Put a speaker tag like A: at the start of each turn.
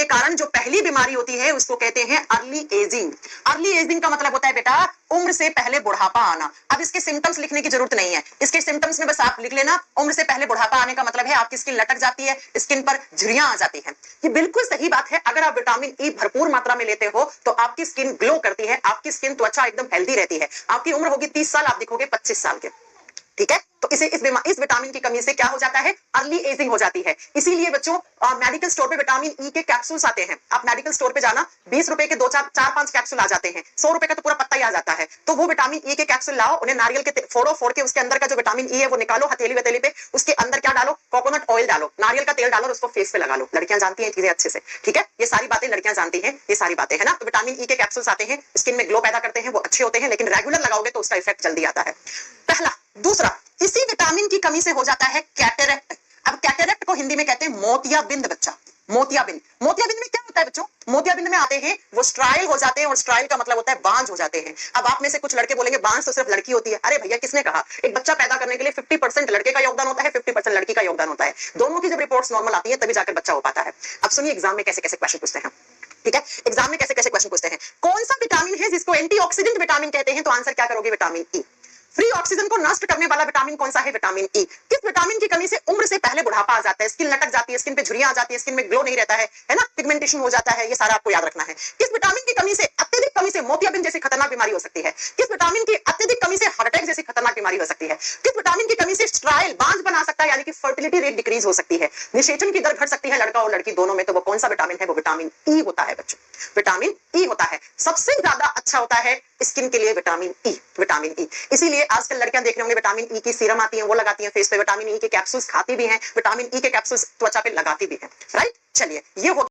A: कारण जो पहली बीमारी होती है उसको कहते हैं अर्ली एजिंग। अर्ली एजिंग का मतलब होता है बेटा उम्र से पहले बुढ़ापा आना। अब इसके सिम्टम्स लिखने की जरूरत नहीं है, इसके सिम्टम्स में बस आप लिख लेना उम्र से पहले बुढ़ापा आने का मतलब है आपकी स्किन लटक जाती है, स्किन पर झुर्रियां आ जाती हैं। ये बिल्कुल सही बात है। अगर आप विटामिन ई भरपूर मात्रा में लेते हो तो आपकी स्किन ग्लो करती है, आपकी स्किन त्वचा एकदम हेल्दी रहती है। आपकी उम्र होगी 30 साल, आप दिखोगे 25 साल के। ठीक है, तो इस विटामिन की कमी से क्या हो जाता है, अर्ली एजिंग हो जाती है। इसीलिए बच्चों मेडिकल स्टोर पे विटामिन ई के कैप्सूल्स आते हैं। आप मेडिकल स्टोर पे जाना, 20 रुपए के 2-4-5 कैप्सूल आ जाते हैं, 100 रुपए का तो पूरा पत्ता ही आ जाता है। तो वो विटामिन ई के कैप्सूल लाओ, उन्हें नारियल के फोड़ के उसके अंदर का जो विटामिन ई है वो निकालो, हथेली वथेली पे उसके अंदर क्या डालो, कोकोनट ऑयल डालो, नारियल का तेल डालो और उसको फेस पे लगा लो। लड़कियां जानती हैं चीजें अच्छे से, ठीक है, ये सारी बातें लड़कियां जानती हैं, ये सारी बातें है ना। तो विटामिन ई के कैप्सूल्स आते हैं, स्किन में ग्लो पैदा करते हैं, वो अच्छे होते हैं, लेकिन रेगुलर लगाओगे तो उसका इफेक्ट जल्दी आता है। पहला। दूसरा, इसी विटामिन की कमी से हो जाता है कैटरेक्ट। अब कैटरेक्ट को हिंदी में कहते हैं मोतियाबिंद बच्चा, मोतियाबिंद। मोतियाबिंद में क्या होता है बच्चों, मोतियाबिंद में आते हैं वो स्ट्राइल हो जाते हैं, और स्ट्राइल का मतलब होता है बांझ हो जाते हैं। अब आप में से कुछ लड़के बोलेंगे बांझ तो सिर्फ लड़की होती है। अरे भैया किसने कहा, एक बच्चा पैदा करने के लिए 50% लड़के का योगदान होता है, 50% लड़की का योगदान होता है। दोनों की जब रिपोर्ट्स नॉर्मल आती है तभी जाकर बच्चा हो पाता है। अब सुनिए एग्जाम में कैसे कैसे क्वेश्चन पूछते हैं, ठीक है, एग्जाम में कैसे कैसे क्वेश्चन पूछते हैं। कौन सा विटामिन है जिसको एंटीऑक्सीडेंट विटामिन कहते हैं, तो आंसर क्या करोगे, विटामिन ई। फ्री ऑक्सीजन को नष्ट करने वाला विटामिन कौन सा है, विटामिन ई। किस विटामिन की कमी से उम्र से पहले बुढ़ापा आ जाता है, स्किन लटक जाती है, स्किन पे झुर्रियां आ जाती है, स्किन में ग्लो नहीं रहता है ना, पिगमेंटेशन हो जाता है, ये सारा आपको याद रखना है। किस विटामिन की कमी से, अत्यधिक कमी से मोतियाबिंद जैसी खतरनाक बीमारी हो सकती है। किस विटामिन की अत्यधिक कमी से हार्ट अटैक जैसी खतरनाक बीमारी हो सकती है। किस विटामिन की कमी से स्ट्राइल बांझ बना सकता है, यानी कि फर्टिलिटी रेट डिक्रीज हो सकती है, निषेचन की दर घट सकती है लड़का और लड़की दोनों में। तो वो कौन सा विटामिन है, वो विटामिन ई होता है बच्चों, विटामिन ई होता है। सबसे ज्यादा अच्छा होता है स्किन के लिए विटामिन ई, विटामिन ई। इसीलिए आजकल लड़कियां देख रहे होंगे विटामिन ई की सीरम आती है, वो लगाती हैं फेस पे, विटामिन ई के कैप्सूल्स खाती भी हैं, विटामिन ई के कैप्सूल्स त्वचा पे लगाती भी हैं, राइट। चलिए ये हो